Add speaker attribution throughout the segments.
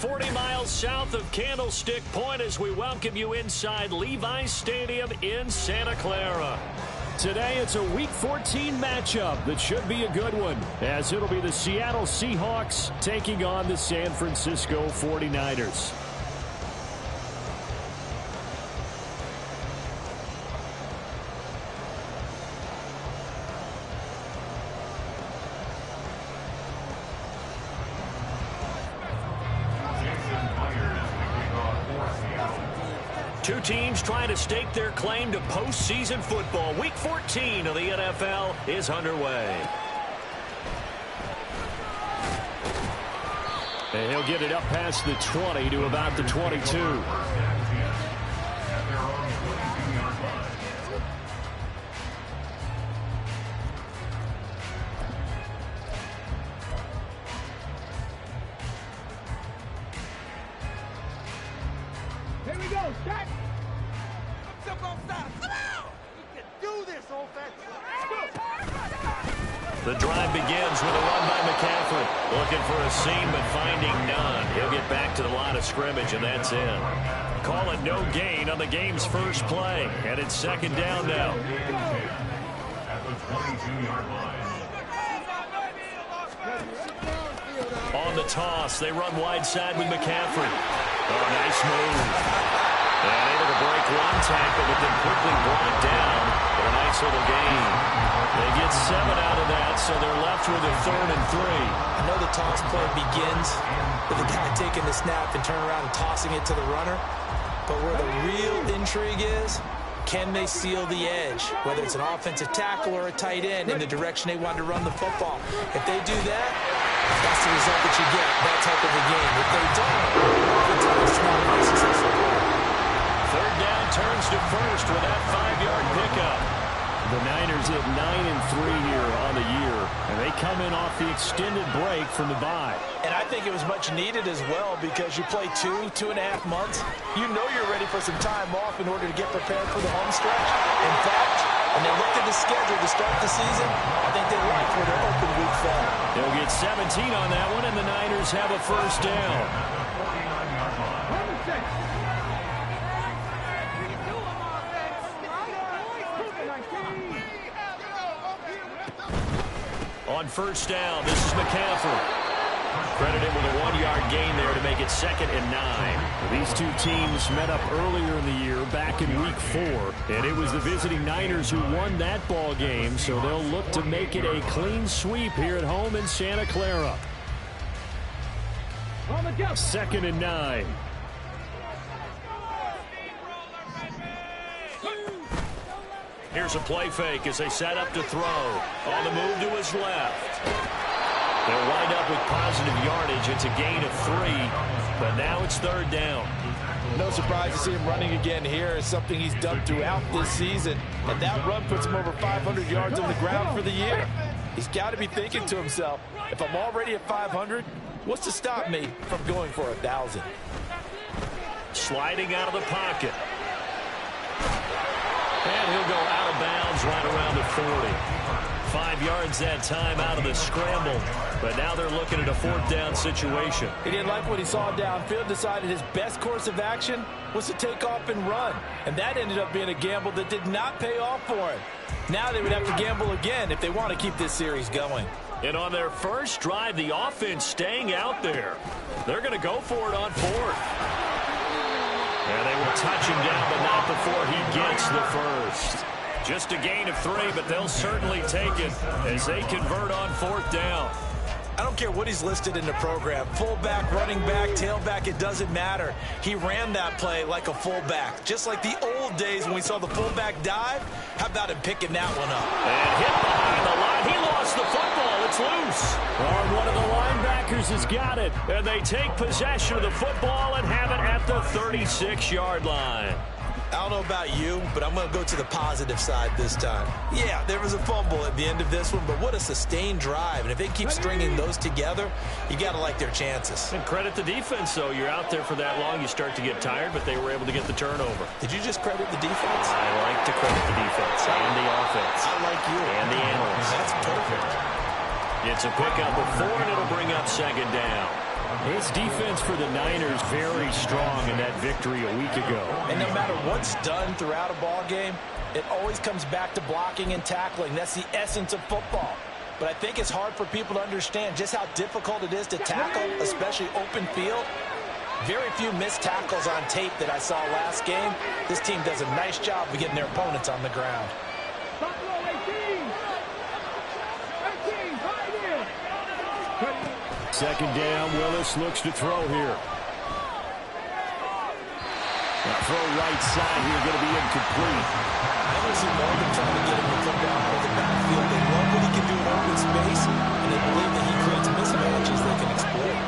Speaker 1: 40 miles south of Candlestick Point as we welcome you inside Levi's Stadium in Santa Clara. Today it's a Week 14 matchup that should be a good one, as it'll be the Seattle Seahawks taking on the San Francisco 49ers. Two teams trying to stake their claim to postseason football. Week 14 of the NFL is underway. And he'll get it up past the 20 to about the 22.
Speaker 2: Here we go, Jack. Come on. You can do this, old fat.
Speaker 1: The drive begins with a run by McCaffrey. Looking for a seam, but finding none. He'll get back to the line of scrimmage, and that's in. Call it no gain on the game's first play. And it's second down now.
Speaker 3: At the 22-yard line.
Speaker 1: On the toss, they run wide side with McCaffrey. Oh, nice move. And able to break one tackle, but then quickly brought down for a nice little gain. They get 7 out of that, so they're left with a 3rd and 3.
Speaker 4: I know the toss play begins with the guy taking the snap and turning around and tossing it to the runner. But where the real intrigue is, can they seal the edge, whether it's an offensive tackle or a tight end, in the direction they want to run the football? If they do that, that's the result that you get, that type of a game. If they don't, it's not a very successful play.
Speaker 1: Third down turns to first with that 5-yard pickup.
Speaker 5: The Niners at 9-3 here on the year, and they come in off the extended break from the bye.
Speaker 4: And I think it was much needed as well, because you play 2.5 months. You know you're ready for some time off in order to get prepared for the home stretch. In fact, when they looked at the schedule to start the season, I think they liked where their open week fell.
Speaker 1: They'll get 17 on that one, and the Niners have a first down. On first down, this is McCaffrey. Credit him with a 1-yard gain there to make it 2nd and 9.
Speaker 5: These two teams met up earlier in the year, back in Week 4, and it was the visiting Niners who won that ball game, so they'll look to make it a clean sweep here at home in Santa Clara. 2nd and 9.
Speaker 1: Here's a play fake as they set up to throw. On the move to his left. They'll wind up with positive yardage. It's a gain of 3, but now it's 3rd down.
Speaker 6: No surprise to see him running again here. It's something he's done throughout this season. And that run puts him over 500 yards on the ground for the year. He's got to be thinking to himself, if I'm already at 500, what's to stop me from going for 1,000?
Speaker 1: Sliding out of the pocket. And he'll go out of bounds right around the 40. 5 yards that time out of the scramble. But now they're looking at a 4th down situation.
Speaker 6: He didn't like what he saw downfield, decided his best course of action was to take off and run. And that ended up being a gamble that did not pay off for him. Now they would have to gamble again if they want to keep this series going.
Speaker 1: And on their first drive, the offense staying out there. They're going to go for it on 4th. And they will touch him down, but not before he gets the first. Just a gain of 3, but they'll certainly take it as they convert on 4th down.
Speaker 4: I don't care what he's listed in the program. Fullback, running back, tailback, it doesn't matter. He ran that play like a fullback. Just like the old days when we saw the fullback dive. How about him picking that one up?
Speaker 1: And hit behind the line. He lost the football. It's loose.
Speaker 5: Well, one of the linebackers has got it.
Speaker 1: And they take possession of the football and have it at the 36-yard line.
Speaker 4: I don't know about you, but I'm going to go to the positive side this time. Yeah, there was a fumble at the end of this one, but what a sustained drive. And if they keep stringing those together, you got to like their chances.
Speaker 1: And credit the defense, though. You're out there for that long, you start to get tired, but they were able to get the turnover.
Speaker 4: Did you just credit the defense?
Speaker 1: I like to credit the defense and the offense.
Speaker 4: I like you.
Speaker 1: And the analysts.
Speaker 4: That's perfect.
Speaker 1: It's a pickup of 4, and it'll bring up 2nd down.
Speaker 5: His defense for the Niners very strong in that victory a week ago.
Speaker 4: And no matter what's done throughout a ball game, it always comes back to blocking and tackling. That's the essence of football. But I think it's hard for people to understand just how difficult it is to tackle, especially open field. Very few missed tackles on tape that I saw last game. This team does a nice job of getting their opponents on the ground.
Speaker 5: Second down, Willis looks to throw here. Now throw right side here, going to be incomplete.
Speaker 4: I don't see Morgan trying to get him to come down for the backfield. They love what he can do in open space, and they believe that he creates mismatches they can exploit.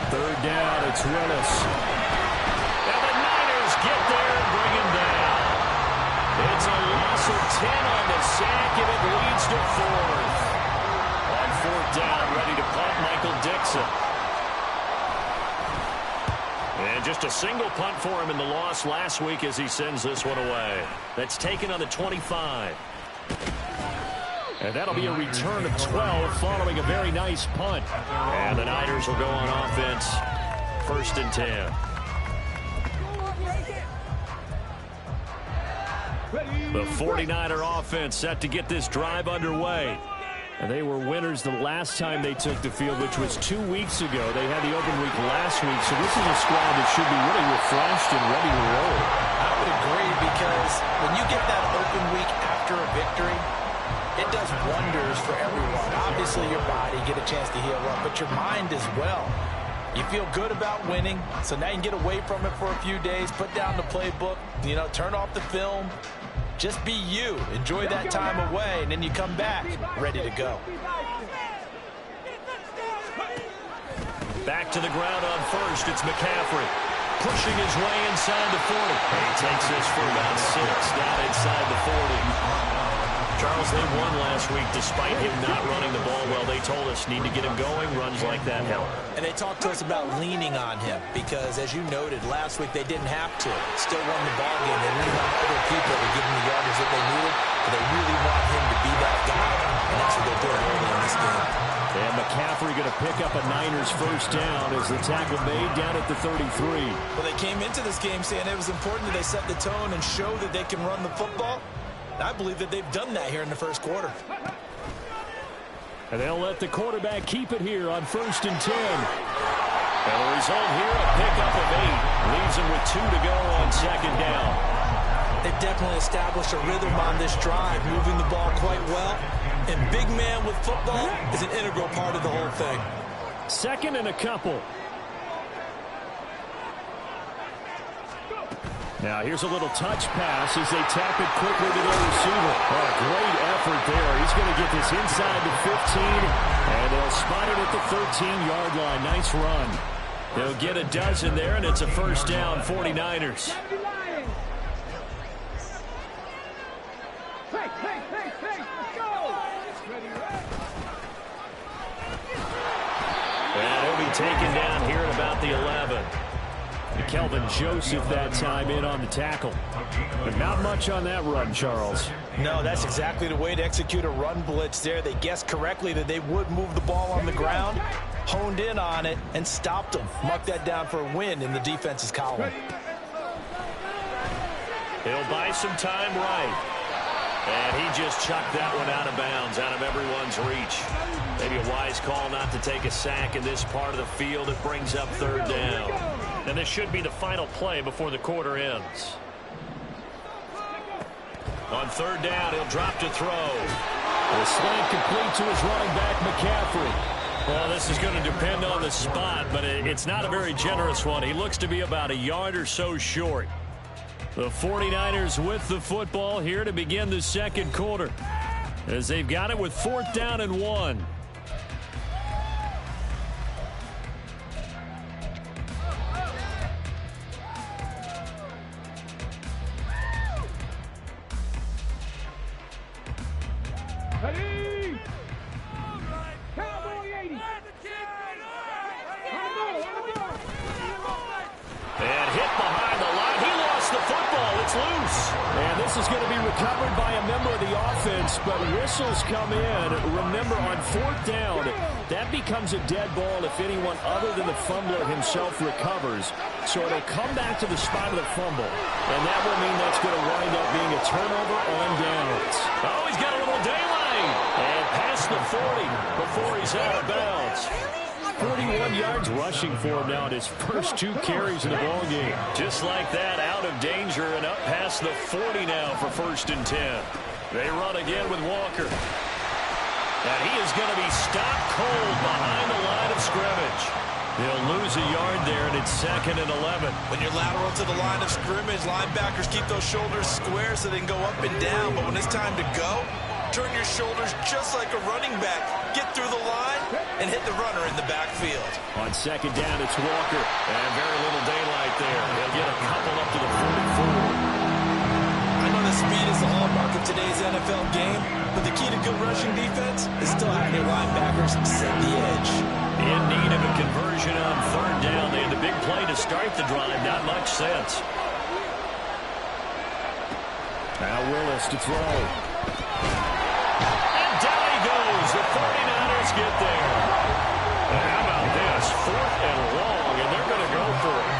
Speaker 5: Third down, it's Willis.
Speaker 1: And the Niners get there and bring him down. It's a loss of 10 on the sack, and it leads to 4th. On 4th down, ready to punt, Michael Dixon. And just a single punt for him in the loss last week as he sends this one away. That's taken on the 25. And that'll be a return of 12 following a very nice punt. And the Niners will go on offense. 1st and 10. The 49er offense set to get this drive underway. And they were winners the last time they took the field, which was 2 weeks ago. They had the open week last week, so this is a squad that should be really refreshed and ready to roll.
Speaker 4: I would agree, because when you get that open week after a victory, it does wonders for everyone. Obviously, your body, get a chance to heal up, but your mind as well. You feel good about winning, so now you can get away from it for a few days, put down the playbook, turn off the film. Just be you. Enjoy that time away, and then you come back ready to go.
Speaker 1: Back to the ground on 1st. It's McCaffrey pushing his way inside the 40. And he takes this for about 6 down inside the 40. Charles, they won last week despite him not running the ball well. They told us need to get him going. Runs like that help.
Speaker 4: And they talked to us about leaning on him because, as you noted, last week they didn't have to. Still won the ball game. They leaned on other people to give them the yardage that they needed. But they really want him to be that guy. And that's what they're doing early in this game.
Speaker 5: And McCaffrey going to pick up a Niners 1st down as the tackle made down at the 33.
Speaker 4: Well, they came into this game saying it was important that they set the tone and show that they can run the football. I believe that they've done that here in the 1st quarter.
Speaker 5: And they'll let the quarterback keep it here on 1st and 10. And the result here, a pickup of 8. Leaves him with 2 to go on 2nd down.
Speaker 4: They've definitely established a rhythm on this drive, moving the ball quite well. And big man with football is an integral part of the whole thing.
Speaker 5: 2nd and a couple. Now here's a little touch pass as they tap it quickly to their receiver. Oh, great effort there. He's going to get this inside the 15, and they'll spot it at the 13-yard line. Nice run. They'll get a dozen there, and it's a 1st down, 49ers. And he'll be taken down here at about the 11. Kelvin Joseph that time in on the tackle. But not much on that run, Charles.
Speaker 4: No, that's exactly the way to execute a run blitz there. They guessed correctly that they would move the ball on the ground, honed in on it, and stopped them. Mark that down for a win in the defense's column.
Speaker 1: He'll buy some time right. And he just chucked that one out of bounds, out of everyone's reach. Maybe a wise call not to take a sack in this part of the field. It brings up 3rd down. And this should be the final play before the quarter ends. On 3rd down, he'll drop to throw.
Speaker 5: The slant complete to his running back, McCaffrey.
Speaker 1: Well, this is going to depend on the spot, but it's not a very generous one. He looks to be about a yard or so short. The 49ers with the football here to begin the 2nd quarter, as they've got it with 4th down and 1.
Speaker 2: Ready? Cowboy 80.
Speaker 1: And hit behind the line. He lost the football. It's loose.
Speaker 5: And this is going to be recovered by a member of the offense, but whistles come in. Remember, on 4th down, that becomes a dead ball if anyone other than the fumbler himself recovers. So it'll come back to the spot of the fumble, and that will mean that's going to wind up being a turnover on downs.
Speaker 1: Oh, he's got a little daylight. And past the 40 before he's out of bounds.
Speaker 5: 41 yards rushing for him now in his first 2 carries in the ballgame.
Speaker 1: Just like that, out of danger and up past the 40 now for 1st and 10. They run again with Walker. And he is going to be stopped cold behind the line of scrimmage. He'll lose a yard there, and it's 2nd and 11.
Speaker 4: When you're lateral to the line of scrimmage, linebackers keep those shoulders square so they can go up and down. But when it's time to go, turn your shoulders just like a running back. Get through the line and hit the runner in the backfield.
Speaker 5: On 2nd down, it's Walker.
Speaker 1: And very little daylight there. He'll get a couple up to the 44.
Speaker 4: I know that speed is the hallmark of today's NFL game, but the key to good rushing defense is still having your linebackers set the edge.
Speaker 1: In need of a conversion on 3rd down. They had the big play to start the drive. Not much sense.
Speaker 5: Now Willis to throw.
Speaker 1: And down he goes. The 49ers get there. And how about this? 4th and long, and they're going to go for it.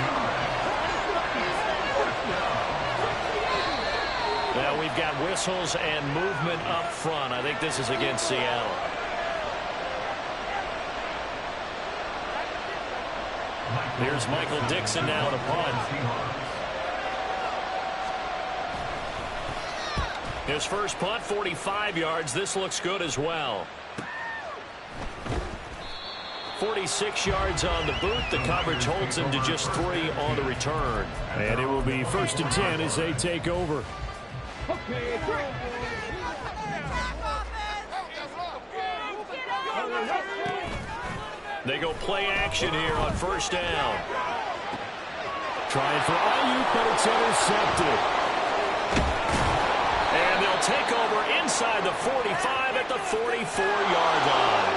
Speaker 1: Now we've got whistles and movement up front. I think this is against Seattle. Here's Michael Dixon now to punt. His first punt, 45 yards. This looks good as well. 46 yards on the boot. The coverage holds him to just 3 on the return.
Speaker 5: And it will be 1st and 10 as they take over.
Speaker 1: They go play action here on 1st down.
Speaker 5: Trying for Ayuk, but it's intercepted.
Speaker 1: And they'll take over inside the 45 at the 44-yard line.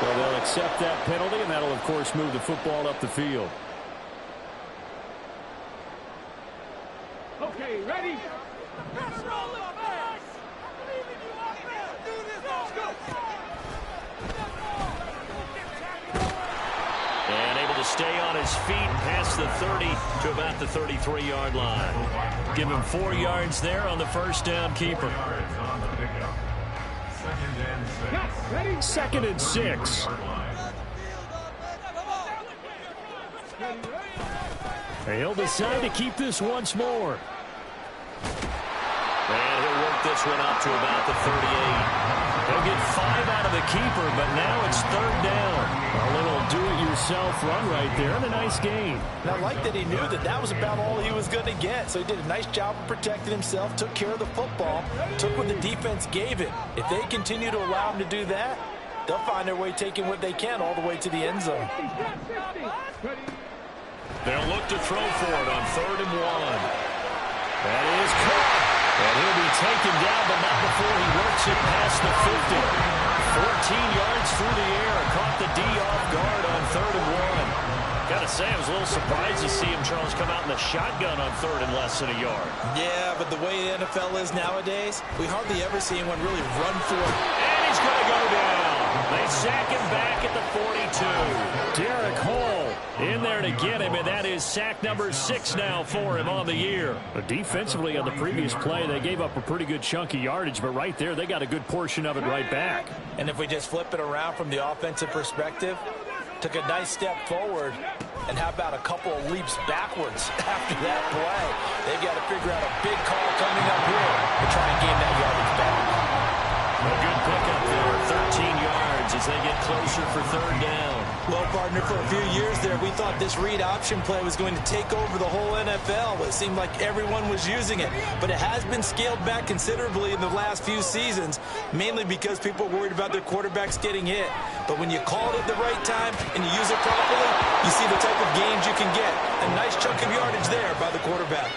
Speaker 5: Well, they'll accept that penalty, and that'll, of course, move the football up the field.
Speaker 2: Okay, ready?
Speaker 1: And able to stay on his feet past the 30 to about the 33-yard line. Give him 4 yards there on the 1st down keeper.
Speaker 5: 2nd and 6. He'll decide to keep this once more.
Speaker 1: And he'll work this one out to about the 38. He'll get 5 out of the keeper, but now it's 3rd down. A little do-it-yourself run right there, and a nice gain.
Speaker 6: And I like that he knew that that was about all he was going to get. So he did a nice job of protecting himself, took care of the football, took what the defense gave him. If they continue to allow him to do that, they'll find their way taking what they can all the way to the end zone.
Speaker 1: They'll look to throw for it on 3rd and 1. That is caught. And he'll be taken down, but not before he works it past the 50. 14 yards through the air. Caught the D off guard on 3rd and 1. Got to say, I was a little surprised to see him, Charles, come out in the shotgun on 3rd and less than a yard.
Speaker 4: Yeah, but the way the NFL is nowadays, we hardly ever see anyone really run for it.
Speaker 1: And he's going to go down. They sack him back at the 42. Derek Hall in there to get him, and that is sack number 6 now for him on the year.
Speaker 5: But defensively on the previous play, they gave up a pretty good chunk of yardage, but right there, they got a good portion of it right back.
Speaker 4: And if we just flip it around from the offensive perspective, took a nice step forward, and how about a couple of leaps backwards after that play? They've got to figure out a big call coming up here to try and gain that yardage back.
Speaker 1: A good pickup there, 13 yards as they get closer for 3rd down.
Speaker 4: Well, partner, for a few years there, we thought this read option play was going to take over the whole NFL. It seemed like everyone was using it. But it has been scaled back considerably in the last few seasons, mainly because people are worried about their quarterbacks getting hit. But when you call it at the right time and you use it properly, you see the type of gains you can get. A nice chunk of yardage there by the quarterback.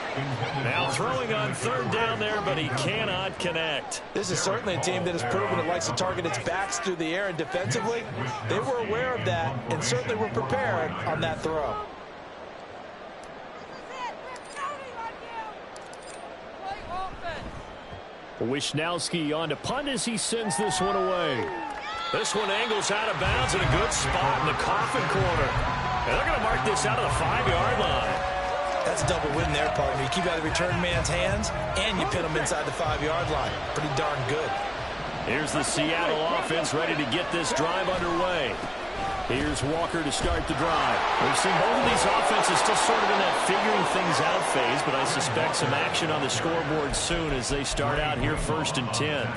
Speaker 1: Now throwing on 3rd down there, but he cannot connect.
Speaker 4: This is certainly a team that has proven it likes to target its backs through the air, and defensively, they were aware of that and certainly were prepared on that throw.
Speaker 1: Wisnowski on to punt as he sends this one away.
Speaker 5: This one angles out of bounds in a good spot in the coffin corner. And they're going to mark this out of the 5-yard line.
Speaker 4: That's a double win there, partner. You keep out of the return man's hands, and you pin him inside the 5-yard line. Pretty darn good.
Speaker 1: Here's the Seattle offense ready to get this drive underway. Here's Walker to start the drive.
Speaker 5: We've seen both of these offenses still sort of in that figuring things out phase, but I suspect some action on the scoreboard soon as they start out here 1st and 10.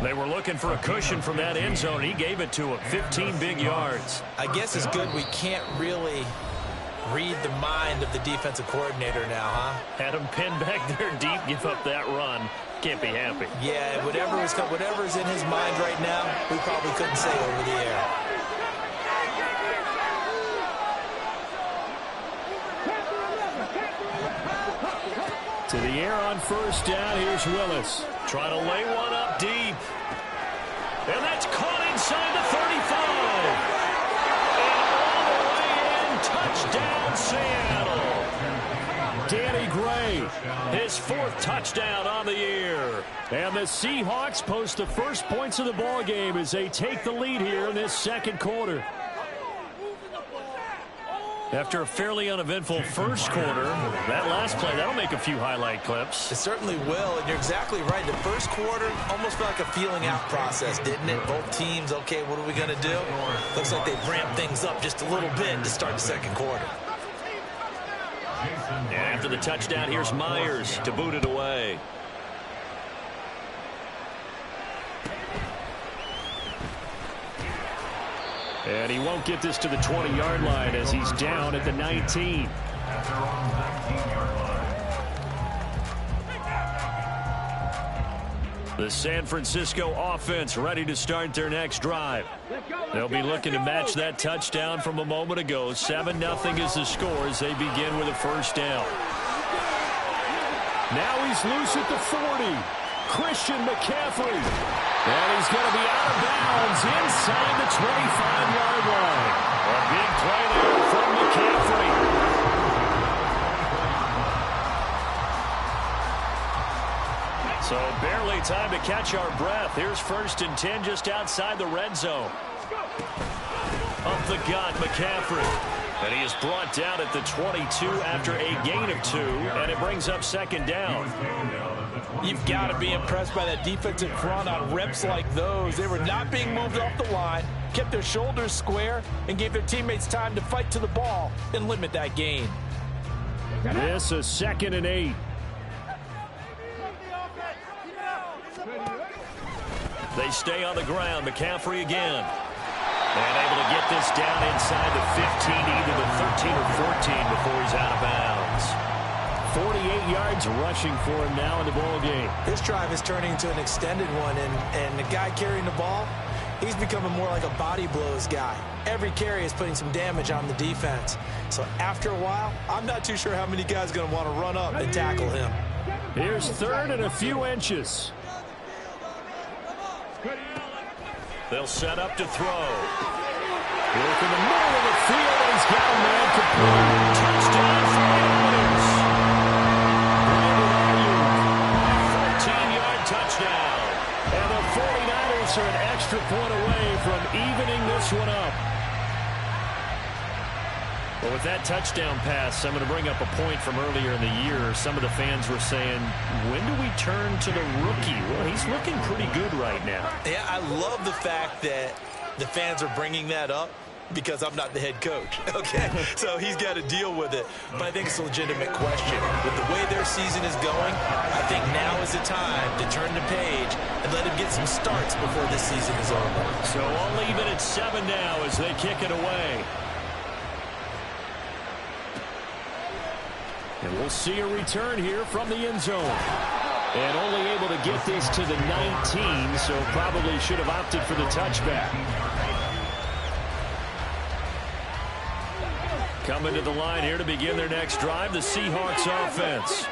Speaker 5: They were looking for a cushion from that end zone. He gave it to him, 15 big yards.
Speaker 4: I guess it's good we can't really read the mind of the defensive coordinator now, huh?
Speaker 5: Had him pinned back there deep, give up that run. Can't be happy.
Speaker 4: Yeah, whatever is in his mind right now, we probably couldn't say over the air.
Speaker 1: To the air on 1st down. Here's Willis.
Speaker 5: Trying to lay one up deep. And that's caught inside the 35. And all the way in, touchdown Seattle. Danny Gray, his 4th touchdown on the year.
Speaker 1: And the Seahawks post the first points of the ball game as they take the lead here in this 2nd quarter.
Speaker 5: After a fairly uneventful first quarter, that last play, that'll make a few highlight clips.
Speaker 4: It certainly will, and you're exactly right. The first quarter almost felt like a feeling out process, didn't it? Both teams, okay, what are we going to do? Looks like they've ramped things up just a little bit to start the 2nd quarter.
Speaker 5: And after the touchdown, here's Myers to boot it away.
Speaker 1: And he won't get this to the 20-yard line as he's down at the 19.
Speaker 5: The San Francisco offense ready to start their next drive. They'll be looking to match that touchdown from a moment ago. 7-0 is the score as they begin with a 1st down.
Speaker 1: Now he's loose at the 40. Christian McCaffrey. And he's going to be out of bounds inside the 25-yard line. A big play there from McCaffrey.
Speaker 5: So barely time to catch our breath. Here's 1st and 10 just outside the red zone. Up the gut, McCaffrey. And he is brought down at the 22 after a gain of 2, and it brings up 2nd down.
Speaker 6: You've got to be impressed by that defensive front on reps like those. They were not being moved off the line, kept their shoulders square, and gave their teammates time to fight to the ball and limit that gain.
Speaker 1: This is 2nd and 8.
Speaker 5: They stay on the ground. McCaffrey again. And able to get this down inside the 15, either the 13 or 14 before he's out of bounds.
Speaker 1: 48 yards rushing for him now in the ball game.
Speaker 4: This drive is turning into an extended one, and the guy carrying the ball, he's becoming more like a body blows guy. Every carry is putting some damage on the defense. So after a while, I'm not too sure how many guys are going to want to run up and tackle him.
Speaker 1: Here's 3rd and a few inches.
Speaker 5: They'll set up to throw.
Speaker 1: Look in the middle of the field, and he's got a man complete.
Speaker 5: Touchdown for Ravens. 14-yard touchdown.
Speaker 1: And the 49ers are an extra point away from evening this one up.
Speaker 5: Well, with that touchdown pass, I'm going to bring up a point from earlier in the year. Some of the fans were saying, when do we turn to the rookie? Well, he's looking pretty good right now.
Speaker 4: Yeah, I love the fact that the fans are bringing that up because I'm not the head coach, okay? So he's got to deal with it. But I think it's a legitimate question. With the way their season is going, I think now is the time to turn the page and let him get some starts before this season is over.
Speaker 5: So all even at 7 now as they kick it away.
Speaker 1: And we'll see a return here from the end zone. And only able to get this to the 19, so probably should have opted for the touchback.
Speaker 5: Coming to the line here to begin their next drive, the Seahawks offense.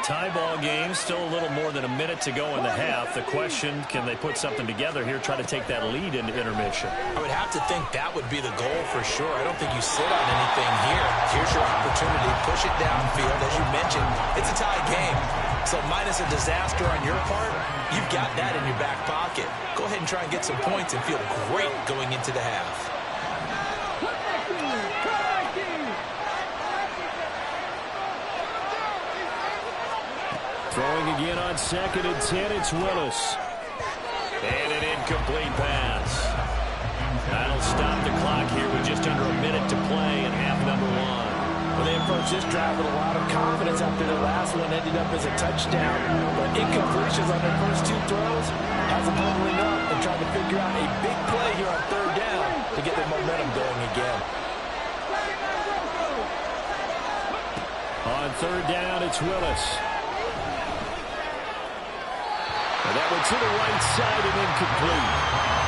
Speaker 5: Tie ball game, still a little more than a minute to go in the half. The question, can they put something together here, try to take that lead into intermission?
Speaker 4: I would have to think that would be the goal for sure. I don't think you sit on anything here. Here's your opportunity. Push it downfield. As you mentioned, it's a tie game. So minus a disaster on your part, you've got that in your back pocket. Go ahead and try and get some points and feel great going into the half.
Speaker 1: Throwing again on 2nd and 10, it's Willis. And an incomplete pass. That'll stop the clock here with just under a minute to play in half number 1.
Speaker 6: Well, they approached this drive with a lot of confidence after the last one ended up as a touchdown. But incompletions on their first 2 throws has them huddling up and trying to figure out a big play here on 3rd down to get their momentum going again.
Speaker 1: On 3rd down, it's Willis. And that one to the right side and incomplete.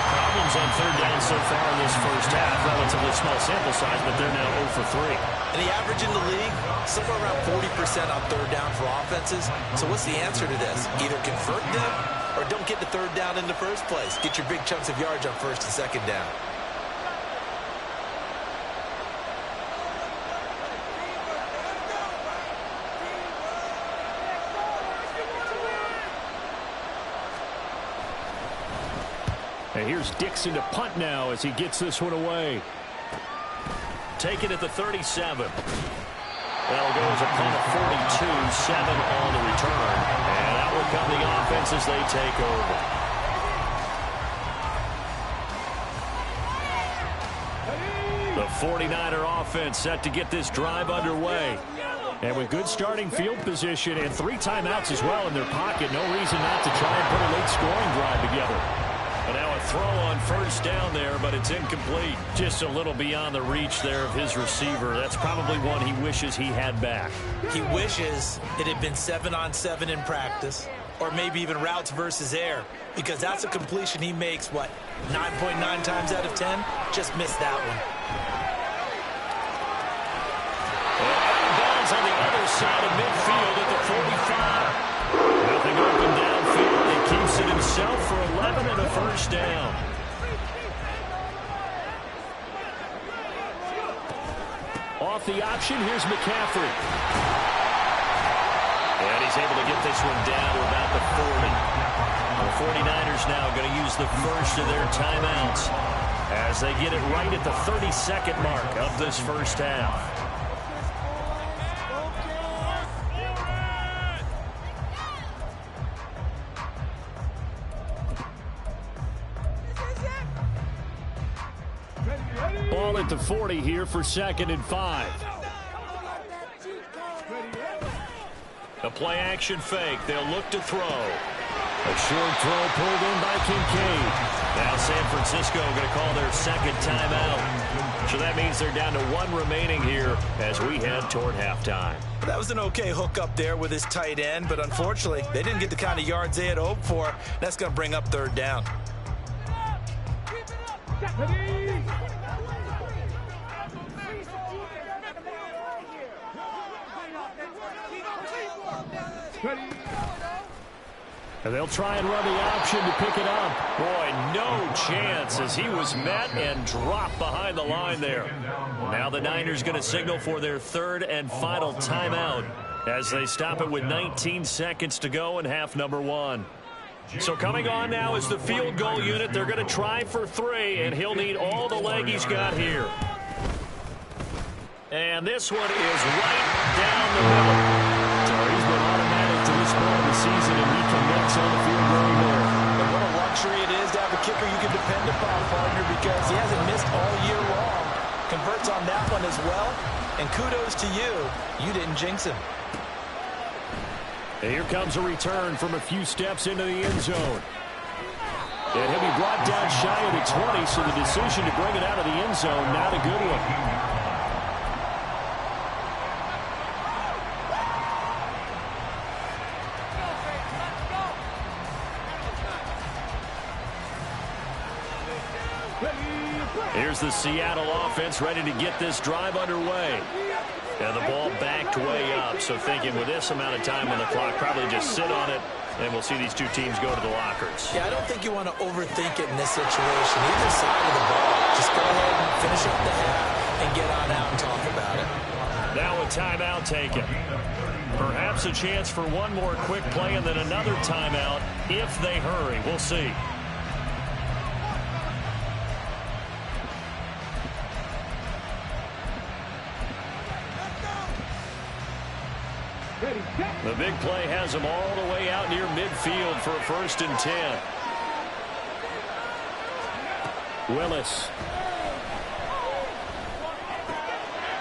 Speaker 5: Problems on 3rd down so far in this first half. Relatively small sample size, but they're now 0 for 3.
Speaker 4: And the average in the league, somewhere around 40% on 3rd down for offenses. So what's the answer to this? Either convert them or don't get to 3rd down in the first place. Get your big chunks of yards on 1st and 2nd down.
Speaker 1: And here's Dixon to punt now as he gets this one away.
Speaker 5: Taken at the 37. That'll go as a punt of 42, 7 on the return. And out will come the offense as they take over. The 49er offense set to get this drive underway.
Speaker 1: And with good starting field position and 3 timeouts as well in their pocket, no reason not to try and put a late scoring drive together.
Speaker 5: But now a throw on 1st down there, but it's incomplete. Just a little beyond the reach there of his receiver. That's probably one he wishes he had back.
Speaker 4: He wishes it had been 7-on-7 in practice, or maybe even routes versus air, because that's a completion he makes, what, 9.9 times out of 10? Just missed that one.
Speaker 5: On the other side of midfield at the 45. Nothing open downfield. He keeps it himself for 11 and a 1st down.
Speaker 1: Off the option, here's McCaffrey.
Speaker 5: And he's able to get this one down to about the 40. The 49ers now going to use the first of their timeouts as they get it right at the 32nd mark of this first half.
Speaker 1: Ball at the 40 here for 2nd and 5.
Speaker 5: A play-action fake. They'll look to throw.
Speaker 1: A short throw pulled in by Kincaid.
Speaker 5: Now San Francisco going to call their 2nd timeout. So that means they're down to 1 remaining here as we head toward halftime.
Speaker 4: That was an okay hook up there with his tight end, but unfortunately, they didn't get the kind of yards they had hoped for. That's going to bring up 3rd down.
Speaker 1: And they'll try and run the option to pick it up.
Speaker 5: Boy, no chance as he was met and dropped behind the line there. Now the Niners going to signal for their 3rd and final timeout as they stop it with 19 seconds to go in half number 1. So coming on now is the field goal unit. They're going to try for 3, and he'll need all the leg he's got here. And this one is right down the middle.
Speaker 1: He's been automatic to this point of the season, and he connects on the field goal there.
Speaker 6: And what a luxury it is to have a kicker you can depend upon, partner, because he hasn't missed all year long. Converts on that one as well, and kudos to you. You didn't jinx him.
Speaker 1: And here comes a return from a few steps into the end zone. And he'll be brought down shy of the 20, so the decision to bring it out of the end zone, not a good one. Here's the Seattle offense ready to get this drive underway.
Speaker 5: And the ball backed way up. So thinking with this amount of time on the clock, probably just sit on it, and we'll see these two teams go to the lockers.
Speaker 4: Yeah, I don't think you want to overthink it in this situation. Either side of the ball. Just go ahead and finish up the half and get on out and talk about it.
Speaker 5: Now with
Speaker 1: timeout taken. Perhaps a chance for one more quick play and then another timeout if they hurry. We'll see. The big play has them all the way out near midfield for a 1st and 10. Willis.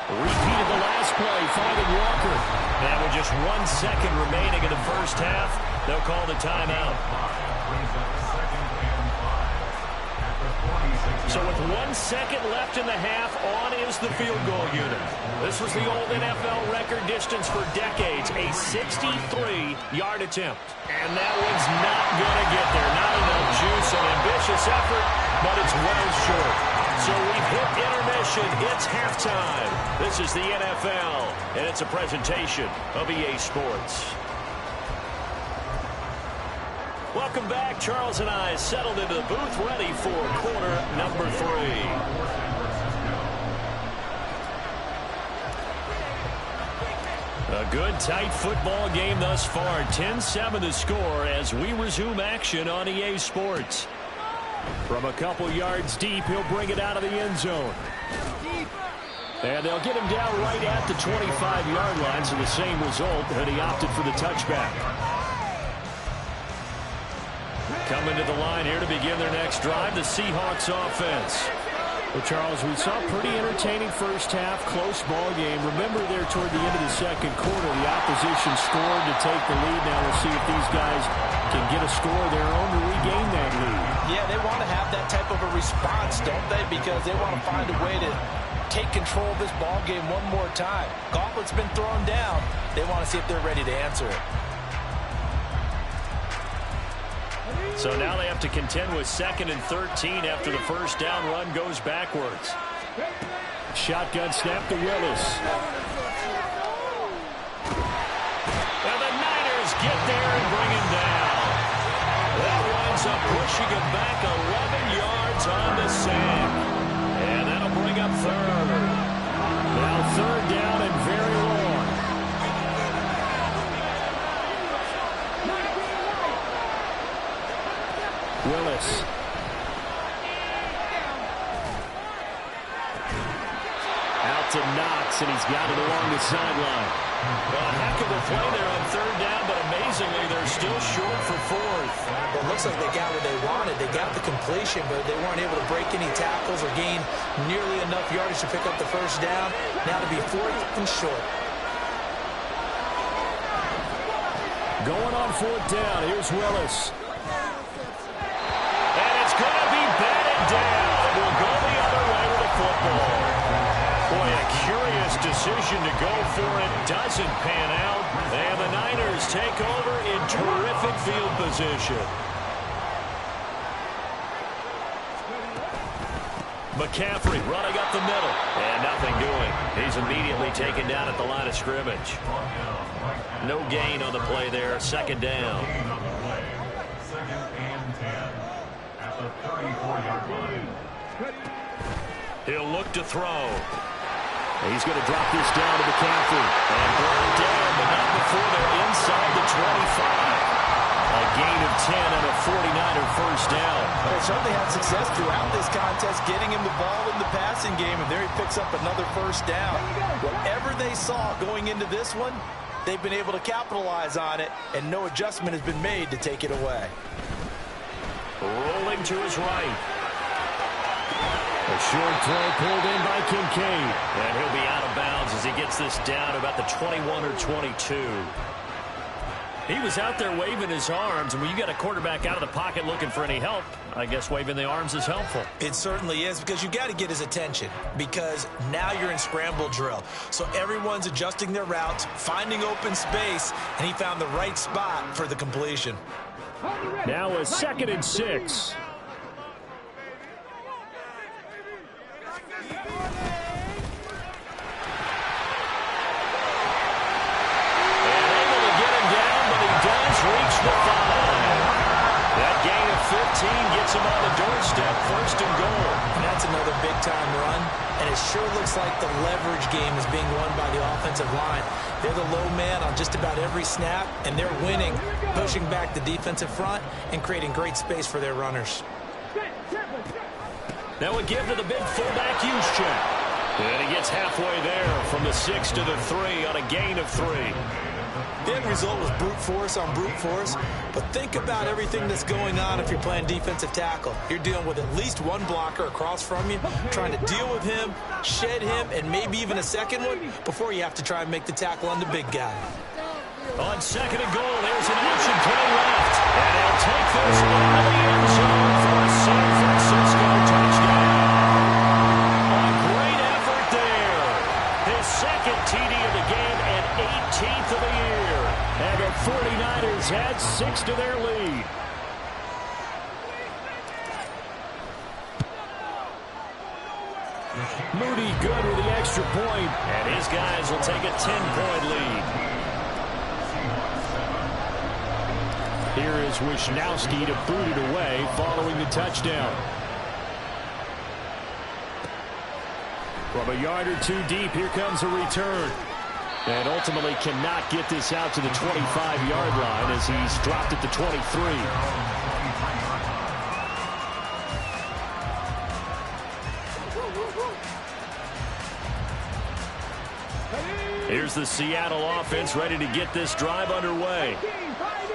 Speaker 1: Repeated the last play, finding Walker. And with just 1 second remaining in the first half, they'll call the timeout. So with 1 second left in the half, on is the field goal unit. This was the old NFL record distance for decades, a 63-yard attempt. And that one's not going to get there. Not enough juice, an ambitious effort, but it's well short. So we've hit intermission. It's halftime. This is the NFL, and it's a presentation of EA Sports. Welcome back. Charles and I settled into the booth, ready for quarter number 3. A good, tight football game thus far. 10-7 the score as we resume action on EA Sports. From a couple yards deep, he'll bring it out of the end zone. And they'll get him down right at the 25-yard line, so the same result, and he opted for the touchback. Coming to the line here to begin their next drive, the Seahawks offense. Well, Charles, we saw a pretty entertaining first half, close ball game. Remember there toward the end of the second quarter, the opposition scored to take the lead. Now we'll see if these guys can get a score of their own to regain that lead.
Speaker 6: Yeah, they want to have that type of a response, don't they? Because they want to find a way to take control of this ball game one more time. Gauntlet's been thrown down. They want to see if they're ready to answer it.
Speaker 1: So now they have to contend with 2nd and 13 after the first down run goes backwards. Shotgun snap to Willis. And the Niners get there and bring him down. That winds up pushing him back 11 yards on the sack. And that'll bring up 3rd. Now 3rd down and very long. Willis. Out to Knox, and he's got it along the sideline. Well, a heck of a play there on 3rd down, but amazingly, they're still short for 4th.
Speaker 4: Well, it looks like they got what they wanted. They got the completion, but they weren't able to break any tackles or gain nearly enough yardage to pick up the first down. Now to be 4th and short.
Speaker 1: Going on 4th down, here's Willis. Going to be batted down. It will go the other way with the football. Boy, a curious decision to go for it. Doesn't pan out. And the Niners take over in terrific field position. McCaffrey running up the middle. And nothing doing. He's immediately taken down at the line of scrimmage. No gain on the play there. 2nd down.
Speaker 3: 2nd and 10. The 34-yard line.
Speaker 1: He'll look to throw. He's going to drop this down to McCaffrey. And brought down, but not before they're inside the 25. A gain of 10 and a 49er first down.
Speaker 6: They certainly had success throughout this contest, getting him the ball in the passing game, and there he picks up another first down. Whatever they saw going into this one, they've been able to capitalize on it, and no adjustment has been made to take it away.
Speaker 1: Rolling to his right. A short throw pulled in by Kincaid. And he'll be out of bounds as he gets this down about the 21 or 22. He was out there waving his arms, and when you got a quarterback out of the pocket looking for any help, I guess waving the arms is helpful.
Speaker 4: It certainly is, because you got to get his attention, because now you're in scramble drill. So everyone's adjusting their routes, finding open space, and he found the right spot for the completion.
Speaker 1: Now a 2nd and 6. Reach the 5. That gain of 15 gets him on the doorstep, 1st and goal.
Speaker 4: Now That's another big-time run, and it sure looks like the leverage game is being won by the offensive line. They're the low man on just about every snap, and they're winning, pushing back the defensive front and creating great space for their runners.
Speaker 1: Now a give to the big fullback Juszczyk. And he gets halfway there from the 6 to the 3 on a gain of 3.
Speaker 4: The end result was brute force on brute force, but think about everything that's going on if you're playing defensive tackle. You're dealing with at least one blocker across from you, trying to deal with him, shed him, and maybe even a second one before you have to try and make the tackle on the big guy.
Speaker 1: On 2nd and goal, there's an option play left, and he'll take this into the end zone for a San Francisco touchdown. A great effort there. His second TD of the game and 18th of the year. And the 49ers add 6 to their lead. Moody good with the extra point, and his guys will take a 10-point lead. Here is Wisnowski to boot it away following the touchdown. From a yard or two deep, here comes a return. And ultimately cannot get this out to the 25-yard line as he's dropped at the 23. Here's the Seattle offense ready to get this drive underway.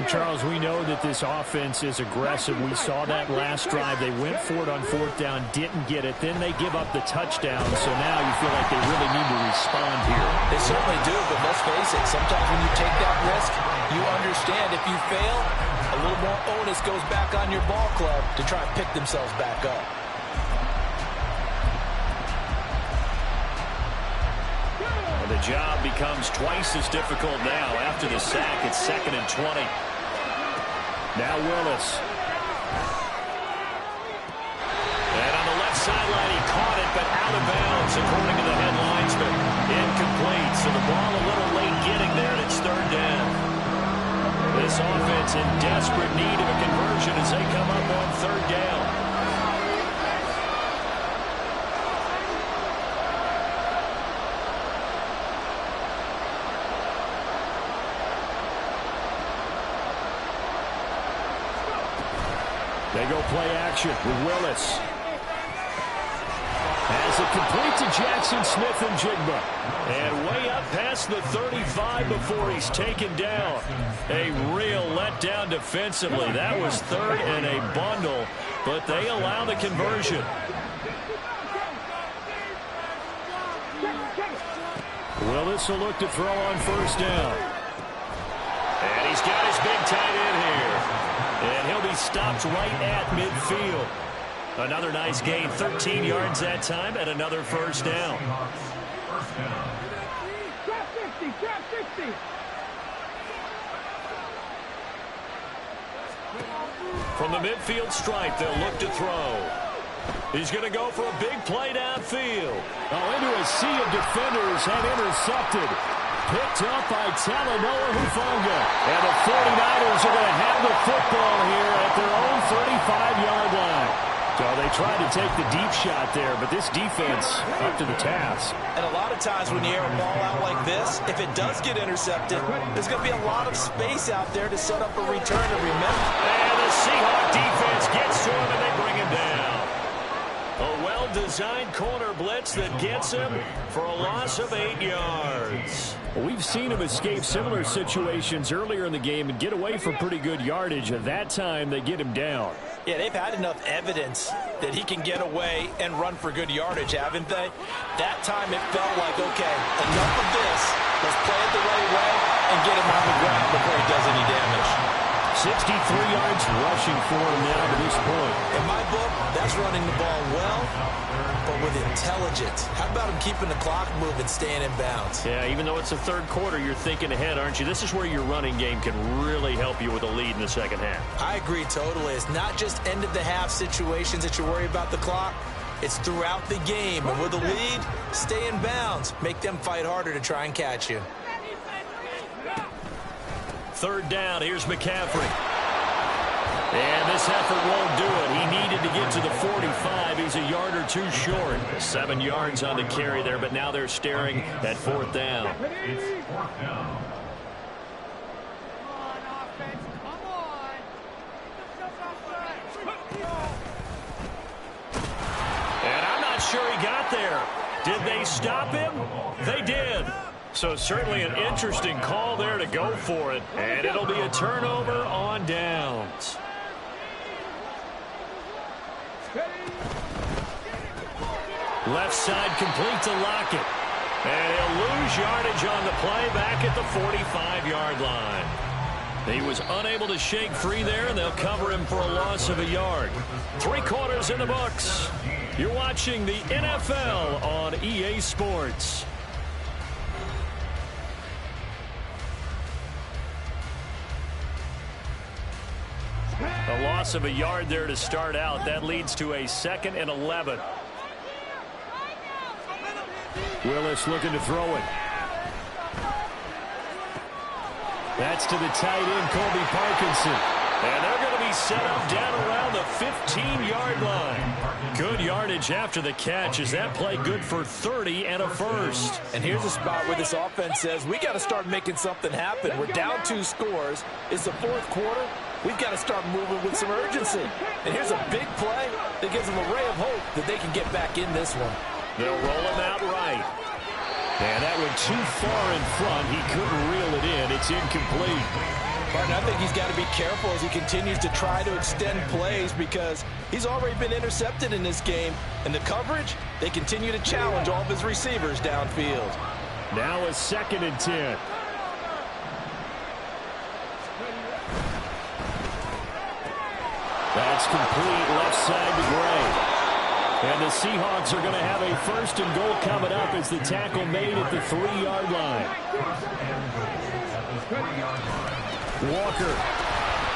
Speaker 5: Charles, we know that this offense is aggressive. We saw that last drive. They went for it on 4th down, didn't get it. Then they give up the touchdown. So now you feel like they really need to respond here.
Speaker 6: They certainly do, but let's face it. Sometimes when you take that risk, you understand if you fail, a little more onus goes back on your ball club to try and pick themselves back up.
Speaker 1: And the job becomes twice as difficult now. After the sack, it's 2nd and 20.
Speaker 5: Now Willis.
Speaker 1: And on the left sideline, he caught it, but out of bounds, according to the head linesman. Incomplete, so the ball a little late getting there, and it's 3rd down. This offense in desperate need of a conversion as they come up on 3rd down.
Speaker 5: They go play action with Willis. As it complete to Jackson Smith and Jigba.
Speaker 1: And way up past the 35 before he's taken down. A real letdown defensively. That was 3rd and a bundle, but they allow the conversion.
Speaker 5: Willis will look to throw on 1st down.
Speaker 1: And he's got his big tight end here. And he'll be stopped right at midfield. Another nice gain, 13 yards that time, and another 1st down. From the midfield stripe, they'll look to throw. He's going to go for a big play downfield.
Speaker 5: Oh, into a sea of defenders and intercepted. Picked up by Talanoa Hufanga. And the 49ers are going to have the football here at their own 35-yard line. So they tried to take the deep shot there, but this defense up to the task.
Speaker 4: And a lot of times when you air a ball out like this, if it does get intercepted, there's going to be a lot of space out there to set up a return to remember.
Speaker 1: And the Seahawks defense gets to him and they bring him down. A well-designed corner blitz that gets him for a loss of 8 yards.
Speaker 5: Well, we've seen him escape similar situations earlier in the game and get away from pretty good yardage. At that time, they get him down.
Speaker 4: Yeah, they've had enough evidence that he can get away and run for good yardage, haven't they? That time it felt like, okay, enough of this. Let's play it the right way and get him on the ground before he does any damage.
Speaker 5: 63 yards rushing for him now to this point.
Speaker 4: In my book, that's running the ball well, but with intelligence. How about him keeping the clock moving, staying in bounds?
Speaker 1: Yeah, even though it's the 3rd quarter, you're thinking ahead, aren't you? This is where your running game can really help you with a lead in the 2nd half.
Speaker 4: I agree totally. It's not just end-of-the-half situations that you worry about the clock. It's throughout the game. And with a lead, stay in bounds. Make them fight harder to try and catch you.
Speaker 1: 3rd down, here's McCaffrey. And this effort won't do it. He needed to get to the 45. He's a yard or two short. 7 yards on the carry there, but now they're staring at 4th down.
Speaker 3: It's 4th down.
Speaker 1: And I'm not sure he got there. Did they stop him? They did. So certainly an interesting call there to go for it. And it'll be a turnover on downs. Left side complete to Lockett. And he'll lose yardage on the play back at the 45-yard line. He was unable to shake free there, and they'll cover him for a loss of a yard. 3 quarters in the books. You're watching the NFL on EA Sports. A loss of a yard there to start out. That leads to a 2nd and 11.
Speaker 5: Willis looking to throw it. That's to the tight end, Colby Parkinson.
Speaker 1: And they're going to be set up down around the 15-yard line. Good yardage after the catch. Is that play good for 30 and a first?
Speaker 6: And here's a spot where this offense says, we got to start making something happen. We're down 2 scores. It's the 4th quarter. We've got to start moving with some urgency. And here's a big play that gives them a ray of hope that they can get back in this one.
Speaker 1: They'll roll him out right.
Speaker 5: And that went too far in front. He couldn't reel it in. It's incomplete.
Speaker 6: Martin, I think he's got to be careful as he continues to try to extend plays because he's already been intercepted in this game. And the coverage, they continue to challenge all of his receivers downfield.
Speaker 5: Now a 2nd and 10. That's complete left side to Gray. And the Seahawks are going to have a 1st and goal coming up as the tackle made at the 3-yard line. Walker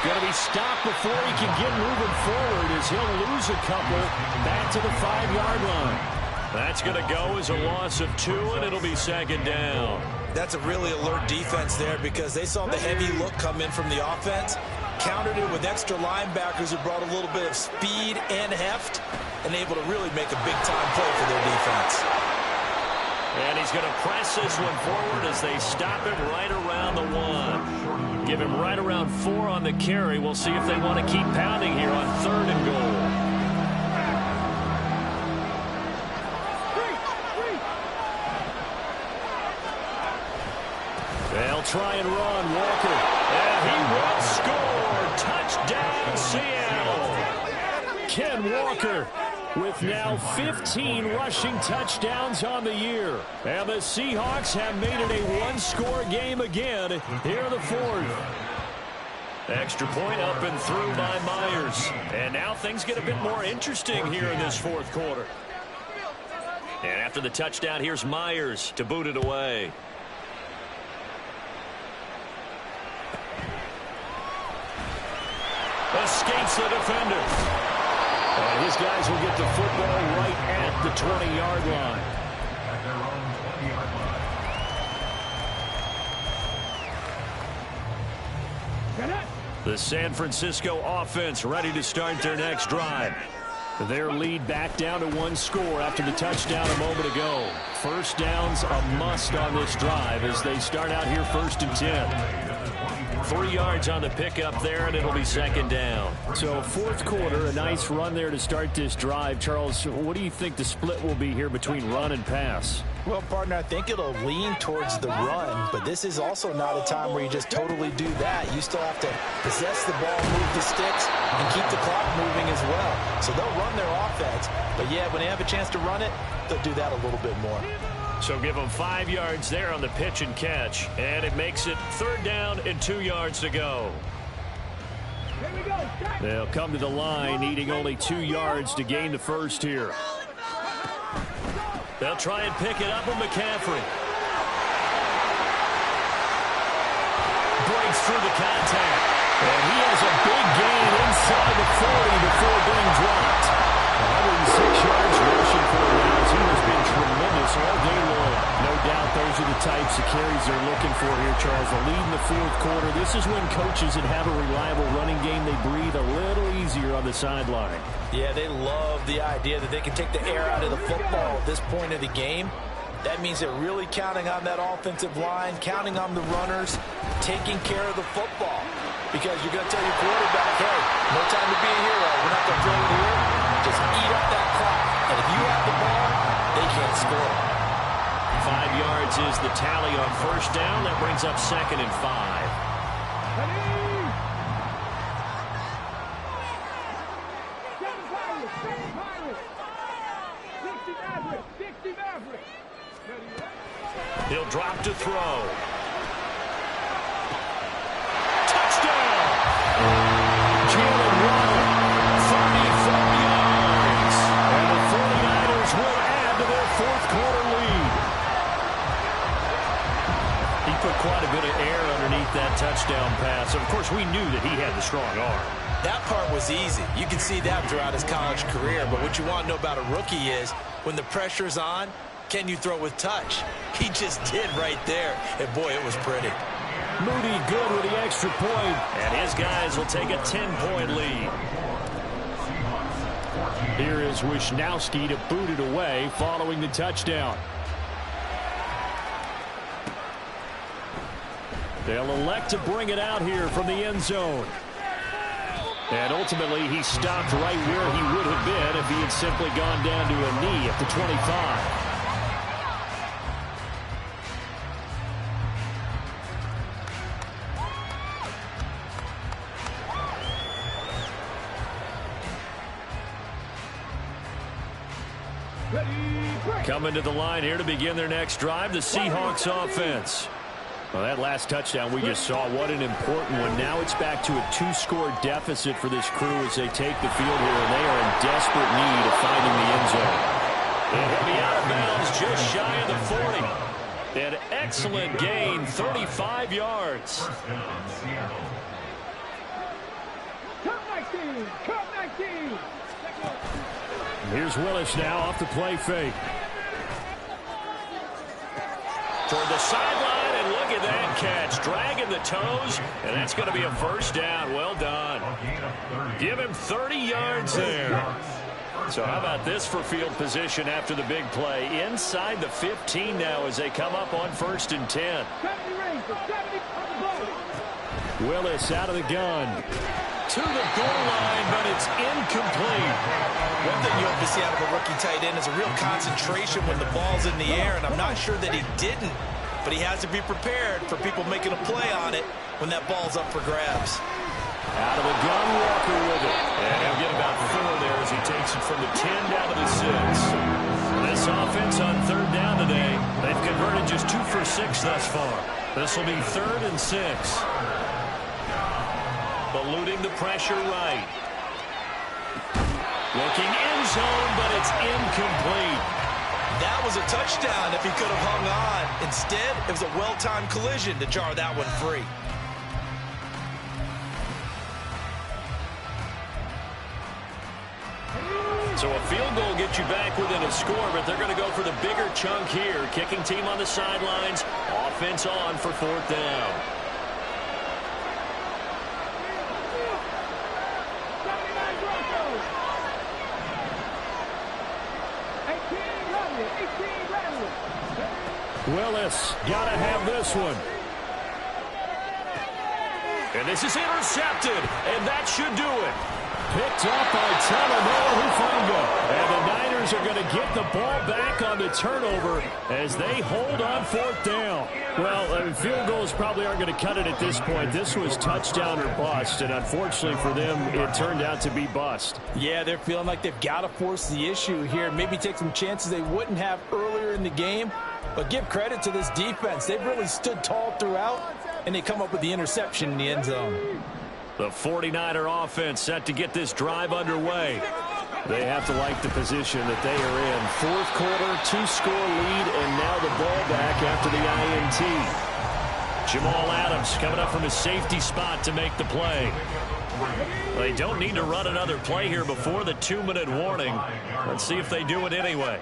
Speaker 5: going to be stopped before he can get moving forward as he'll lose a couple back to the 5-yard line.
Speaker 1: That's going to go as a loss of 2, and it'll be 2nd down.
Speaker 4: That's a really alert defense there because they saw the heavy look come in from the offense, countered it with extra linebackers who brought a little bit of speed and heft, and able to really make a big-time play for their defense.
Speaker 1: And he's going to press this one forward as they stop him right around the 1. Give him right around 4 on the carry. We'll see if they want to keep pounding here on 3rd and goal.
Speaker 5: They'll try and run. Walker.
Speaker 1: And he will score. Touchdown, Seattle.
Speaker 5: Ken Walker with now 15 rushing touchdowns on the year. And the Seahawks have made it a 1-score game again here in the 4th.
Speaker 1: Extra point up and through by Myers. And now things get a bit more interesting here in this 4th quarter. And after the touchdown, here's Myers to boot it away. Escapes the defender.
Speaker 5: And his guys will get the football right at the 20-yard line.
Speaker 3: At their own 20-yard line.
Speaker 1: The San Francisco offense ready to start their next drive.
Speaker 5: Their lead back down to 1 score after the touchdown a moment ago. 1st down's a must on this drive as they start out here 1st and 10.
Speaker 1: 3 yards on the pickup there, and it'll be 2nd down.
Speaker 5: So 4th quarter, a nice run there to start this drive. Charles, what do you think the split will be here between run and pass?
Speaker 4: Well, partner, I think it'll lean towards the run, but this is also not a time where you just totally do that. You still have to possess the ball, move the sticks, and keep the clock moving as well. So they'll run their offense, but yeah, when they have a chance to run it, they'll do that a little bit more.
Speaker 1: So give them 5 yards there on the pitch and catch, and it makes it 3rd down and 2 yards to go.
Speaker 5: They'll come to the line, needing only 2 yards to gain the 1st here.
Speaker 1: They'll try and pick it up with McCaffrey. Breaks through the contact.
Speaker 5: And he has a big gain inside the 40 before being dropped. 106 yards rushing for the Rams. He has been tremendous all day long. No doubt those are the types of carries they're looking for here, Charles. The lead in the fourth quarter. This is when coaches that have a reliable running game, they breathe a little easier on the sideline.
Speaker 4: Yeah, they love the idea that they can take the air out of the football at this point of the game. That means they're really counting on that offensive line, counting on the runners, taking care of the football. Because you're going to tell your quarterback, hey, no time to be a hero. We're not going to throw it here. Just eat up that clock. And if you have the ball, they can't score.
Speaker 1: 5 yards is the tally on first down. That brings up 2nd and 5. He'll drop to throw. Touchdown! Jalen Waddle, 34 yards. And the 49ers will add to their fourth quarter lead. He put quite a bit of air underneath that touchdown pass. Of course, we knew that he had the strong arm.
Speaker 4: That part was easy. You can see that throughout his college career. But what you want to know about a rookie is when the pressure's on, can you throw with touch? He just did right there. And, boy, it was pretty.
Speaker 1: Moody good with the extra point. And his guys will take a 10-point lead.
Speaker 5: Here is Wisnowski to boot it away following the touchdown. They'll elect to bring it out here from the end zone. And ultimately, he stopped right where he would have been if he had simply gone down to a knee at the 25. Coming to the line here to begin their next drive, the Seahawks offense. Well, that last touchdown we just saw, what an important one. Now it's back to a 2-score deficit for this crew as they take the field here, and they are in desperate need of finding the end zone.
Speaker 1: And he'll be out of bounds just shy of the 40. An excellent gain, 35 yards.
Speaker 5: Here's Willis now off the play fake.
Speaker 1: Toward the sideline, and look at that catch. Dragging the toes, and that's going to be a first down. Well done. Give him 30 yards there. So how about this for field position after the big play? Inside the 15 now as they come up on 1st and 10.
Speaker 5: Willis out of the gun.
Speaker 1: To the goal line, but it's incomplete.
Speaker 4: One thing you hope to see out of a rookie tight end is a real concentration when the ball's in the air, and I'm not sure that he didn't, but he has to be prepared for people making a play on it when that ball's up for grabs.
Speaker 5: Out of the gun, Walker with it.
Speaker 1: And he'll get about 4 there as he takes it from the 10 down to the 6. This offense on 3rd down today, they've converted just 2 for 6 thus far. This will be 3rd and 6. Eluding the pressure right. Looking end zone, but it's incomplete.
Speaker 4: That was a touchdown if he could have hung on. Instead, it was a well-timed collision to jar that one free.
Speaker 1: So a field goal gets you back within a score, but they're going to go for the bigger chunk here. Kicking team on the sidelines. Offense on for 4th down.
Speaker 5: Willis, gotta have this one.
Speaker 1: And this is intercepted, and that should do it.
Speaker 5: Picked up by Talanoa Hufanga. And the Niners are going to get the ball back on the turnover as they hold on 4th down. Well, field goals probably aren't going to cut it at this point. This was touchdown or bust, and unfortunately for them, it turned out to be bust.
Speaker 4: Yeah, they're feeling like they've got to force the issue here. Maybe take some chances they wouldn't have earlier in the game. But give credit to this defense. They've really stood tall throughout, and they come up with the interception in the end zone.
Speaker 1: The 49er offense set to get this drive underway.
Speaker 5: They have to like the position that they are in. 4th quarter, 2-score lead, and now the ball back after the INT.
Speaker 1: Jamal Adams coming up from his safety spot to make the play. They don't need to run another play here before the 2-minute warning. Let's see if they do it anyway.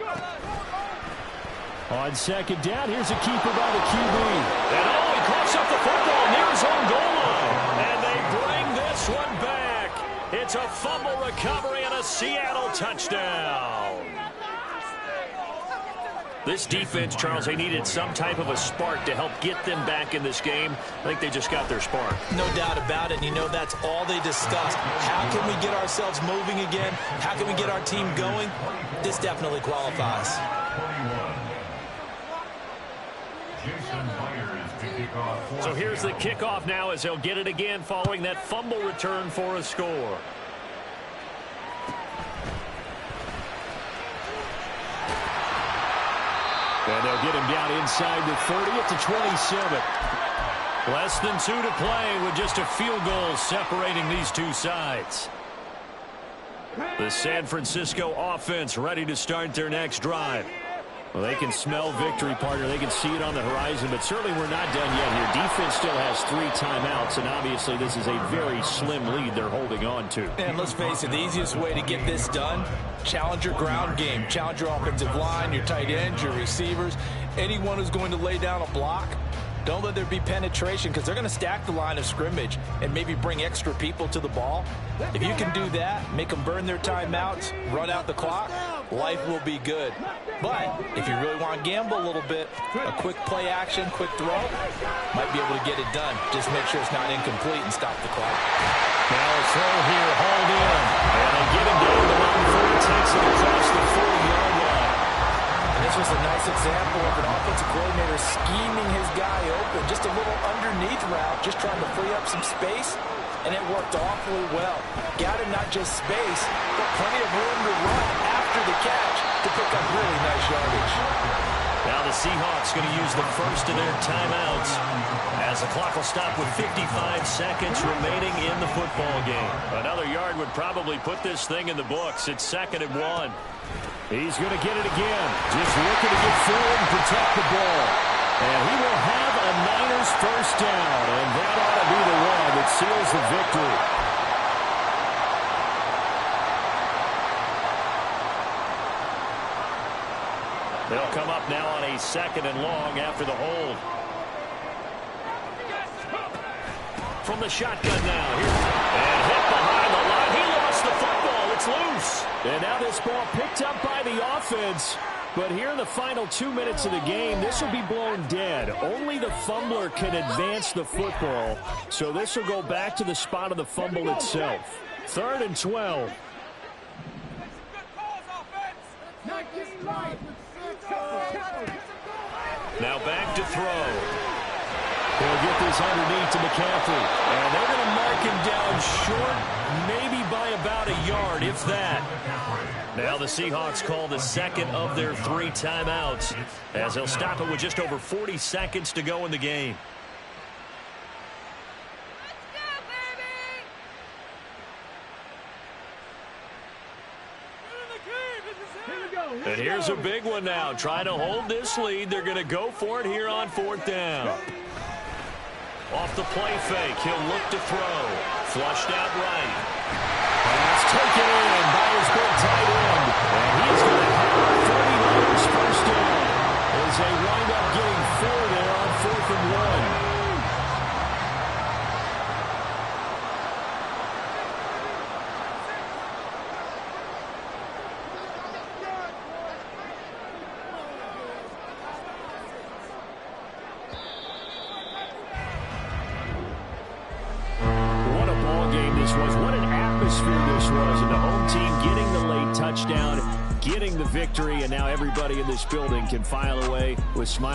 Speaker 5: On second down, here's a keeper by the QB.
Speaker 1: And he coughs up the football near his own goal line. And they bring this one back. It's a fumble recovery and a Seattle touchdown. This defense, Charles, they needed some type of a spark to help get them back in this game. I think they just got their spark.
Speaker 4: No doubt about it. And you know that's all they discussed. How can we get ourselves moving again? How can we get our team going? This definitely qualifies.
Speaker 1: So here's the kickoff now as they'll get it again following that fumble return for a score.
Speaker 5: And they'll get him down inside the 30 at the 27.
Speaker 1: Less than 2 to play with just a field goal separating these two sides. The San Francisco offense ready to start their next drive. Well, they can smell victory, partner. They can see it on the horizon, but certainly we're not done yet here. Defense still has 3 timeouts, and obviously this is a very slim lead they're holding on to.
Speaker 4: And let's face it, the easiest way to get this done, challenge your ground game. Challenge your offensive line, your tight ends, your receivers, anyone who's going to lay down a block. Don't let there be penetration because they're going to stack the line of scrimmage and maybe bring extra people to the ball. If you can do that, make them burn their timeouts, run out the clock, life will be good. But if you really want to gamble a little bit, a quick play action, quick throw, might be able to get it done. Just make sure it's not incomplete and stop the clock.
Speaker 1: Now a throw here, hauled in. And they get him down the line before he takes it across the 40-yard line.
Speaker 4: And this was a nice example of an offensive coordinator scheming his guy open. Just a little underneath route, just trying to free up some space. And it worked awfully well. Got him not just space, but plenty of room to run after the catch to pick up really nice yardage.
Speaker 1: Now the Seahawks going to use the first of their timeouts as the clock will stop with 55 seconds remaining in the football game. Another yard would probably put this thing in the books. It's 2nd and 1.
Speaker 5: He's going to get it again. Just looking to get forward and protect the ball. And he will have a Niners first down. And that ought to be the one that seals the victory.
Speaker 1: They'll come up now on a 2nd and long after the hold. From the shotgun now. And hit behind the line. He lost the football. It's loose.
Speaker 5: And now this ball picked up by the offense. But here in the final 2 minutes of the game, this will be blown dead. Only the fumbler can advance the football. So this will go back to the spot of the fumble itself. 3rd and 12.
Speaker 1: Now back to throw.
Speaker 5: They'll get this underneath to McCaffrey.
Speaker 1: And they're going to mark him down short, maybe by about a yard, if that. Now the Seahawks call the 2nd of their 3 timeouts as they'll stop it with just over 40 seconds to go in the game. And here's a big one now. Trying to hold this lead. They're going to go for it here on 4th down. Off the play fake. He'll look to throw. Flushed out right.
Speaker 5: Pass taken in by his big tight end. And he's going to have 49ers first down as they wind up getting 4 there on 4th and 1. What an atmosphere this was, and the home team getting the late touchdown, getting the victory, and now everybody in this building can file away with smiles.